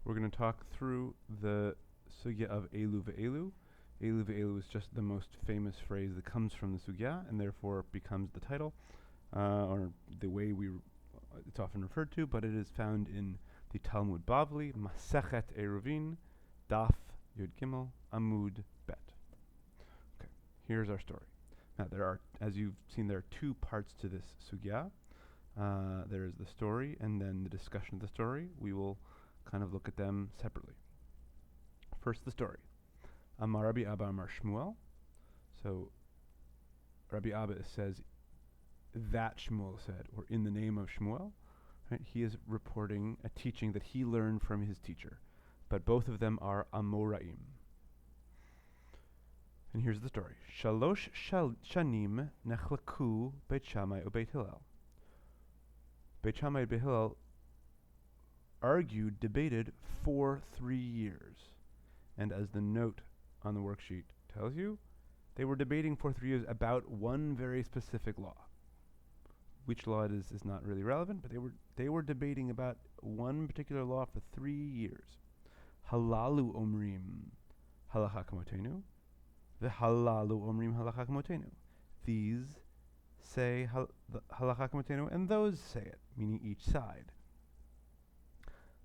We're going to talk through the sugya of elu vElu. Elu vElu is just the most famous phrase that comes from the sugya, and therefore becomes the title, or the way it's often referred to, but it is found in the Talmud Bavli, Masechet Eruvin, Daf Yud Gimel, Amud Bet. Okay, here's our story. Now there are, as you've seen, there are two parts to this sugya. There is the story and then the discussion of the story. We will kind of look at them separately. First, the story. Amar Rabbi Abba Amar Shmuel. So Rabbi Abba says that Shmuel said, or in the name of Shmuel. Right? He is reporting a teaching that he learned from his teacher. But both of them are Amoraim. And here's the story. Shalosh shanim nechlaku Beit Shammai uBeit Hillel. Beit Shammai and Beit Hillel argued, debated for 3 years. And as the note on the worksheet tells you, they were debating for 3 years about one very specific law. Which law it is not really relevant, but they were debating about one particular law for 3 years. Halalu omrim halacha kamotenu, v'halalu omrim halacha kamotenu. These say halacha kamotenu, and those say it, meaning each side.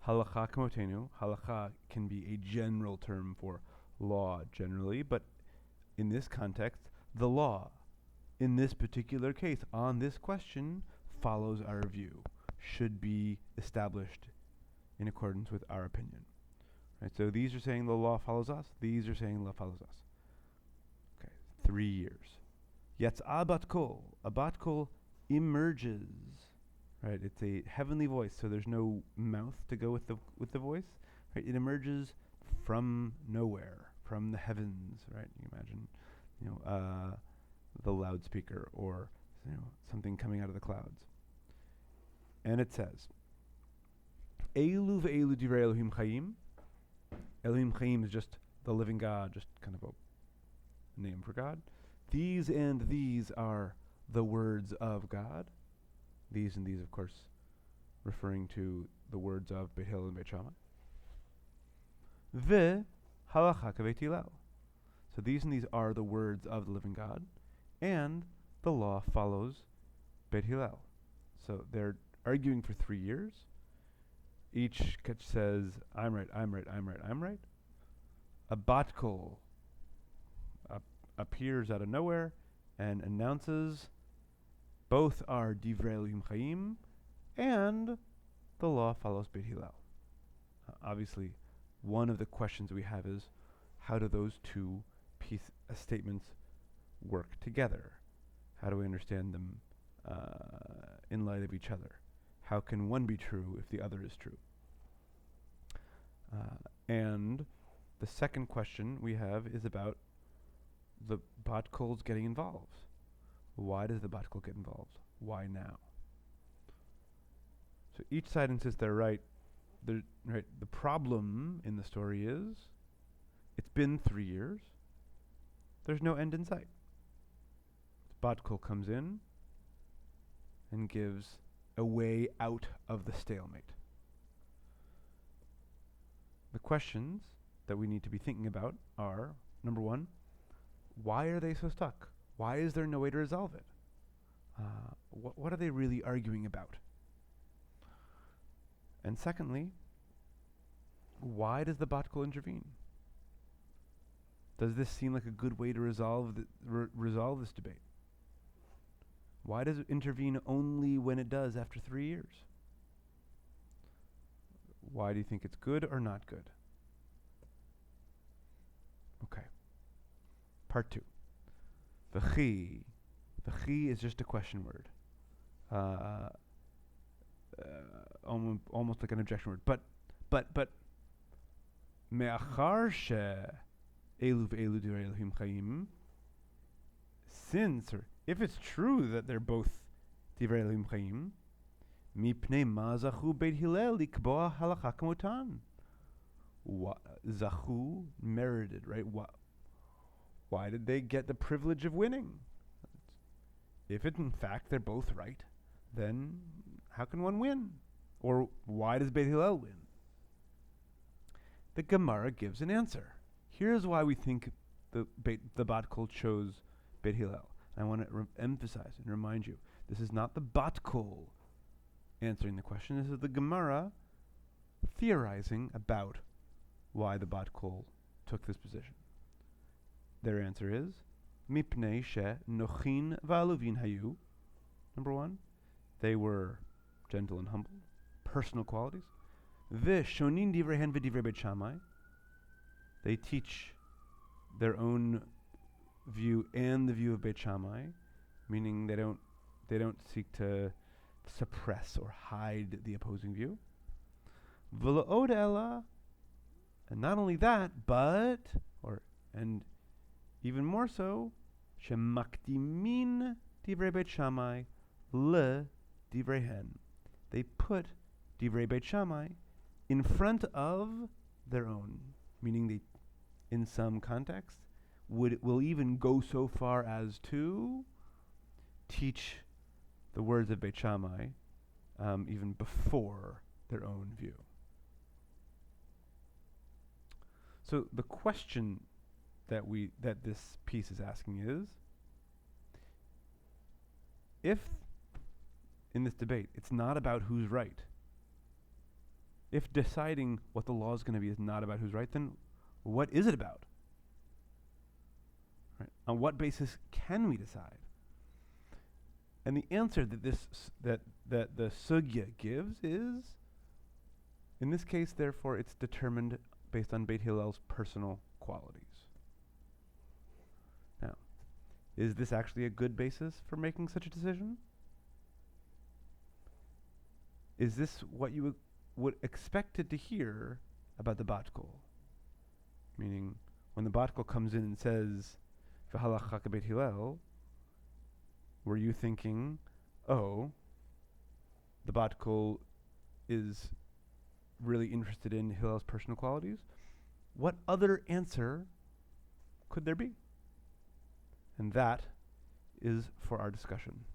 Halacha kamotenu, halacha can be a general term for law generally, but in this context, the law, in this particular case, on this question, follows our view, should be established in accordance with our opinion. Right? So these are saying the law follows us, these are saying the law follows us. Okay, 3 years. Yatz'a bat kol. A bat kol emerges. Right? It's a heavenly voice, so there's no mouth to go with the voice. Right? It emerges from nowhere, from the heavens. Right? You imagine, the loudspeaker or something coming out of the clouds. And it says, Elu v'elu divrei Elohim Chaim. Elohim Chaim is just the living God, just kind of a name for God. These and these are the words of God. These and these, of course, referring to the words of Beit Hillel and Beit Shammai. Ve halacha k'Beit Hillel. So these and these are the words of the living God, and the law follows Beit Hillel. So they're arguing for 3 years. Each says, I'm right, I'm right, I'm right, I'm right. A bat kol appears out of nowhere and announces both are divrei Elohim Chaim, and the law follows Beit Hillel. Obviously, one of the questions we have is, how do those two statements work together? How do we understand them in light of each other? How can one be true if the other is true? And the second question we have is about the bat kols getting involved. Why does the bat kol get involved? Why now? So each side insists they're right. The problem in the story is, it's been 3 years. There's no end in sight. Bat kol comes in and gives a way out of the stalemate. The questions that we need to be thinking about are, number one, why are they so stuck? Why is there no way to resolve it? What are they really arguing about? And secondly, why does the bat kol intervene? Does this seem like a good way to resolve this debate? Why does it intervene only when it does after 3 years? Why do you think it's good or not good? Okay. Part 2. V'chi. V'chi is just a question word. Almost like an objection word. But me'achar she elu v'elu divrei Elohim Chaim, since, or if it's true that they're both divrei Elohim Chaim, mipnei ma zachu Beit Hillel likboa halacha kamotan. Zachu, merited, right? Why did they get the privilege of winning? If in fact they're both right, then how can one win? Or why does Beit Hillel win? the Gemara gives an answer. Here's why we think the Bat Kol chose Beit Hillel. I want to emphasize and remind you, this is not the Bat Kol answering the question. This is the Gemara theorizing about why the Bat Kol took this position. Their answer is Mipnei she nochin va'aluvin hayu. Number one, they were gentle and humble, personal qualities. V'shonin divrehen v'divrei Beit Shammai. They teach their own view and the view of Beit Shammai, meaning they don't seek to suppress or hide the opposing view. V'la'od ela, and not only that, but and even more so, shemakdimin divrei Beit Shammai le divrehen. They put divrei Beit Shammai in front of their own, meaning they, in some context, will even go so far as to teach the words of Beit Shammai even before their own view. So the question that this piece is asking is, if in this debate it's not about who's right, if deciding what the law is going to be is not about who's right, then what is it about? Right? On what basis can we decide? And the answer that the sugya gives is, in this case, therefore, it's determined based on Beit Hillel's personal qualities. Now, is this actually a good basis for making such a decision? Is this what you would expected to hear about the Bat Kol? Meaning, when the Bat Kol comes in and says, "V'halacha k'Beit Hillel," were you thinking, oh, the Bat Kol is really interested in Hillel's personal qualities? What other answer could there be? And that is for our discussion.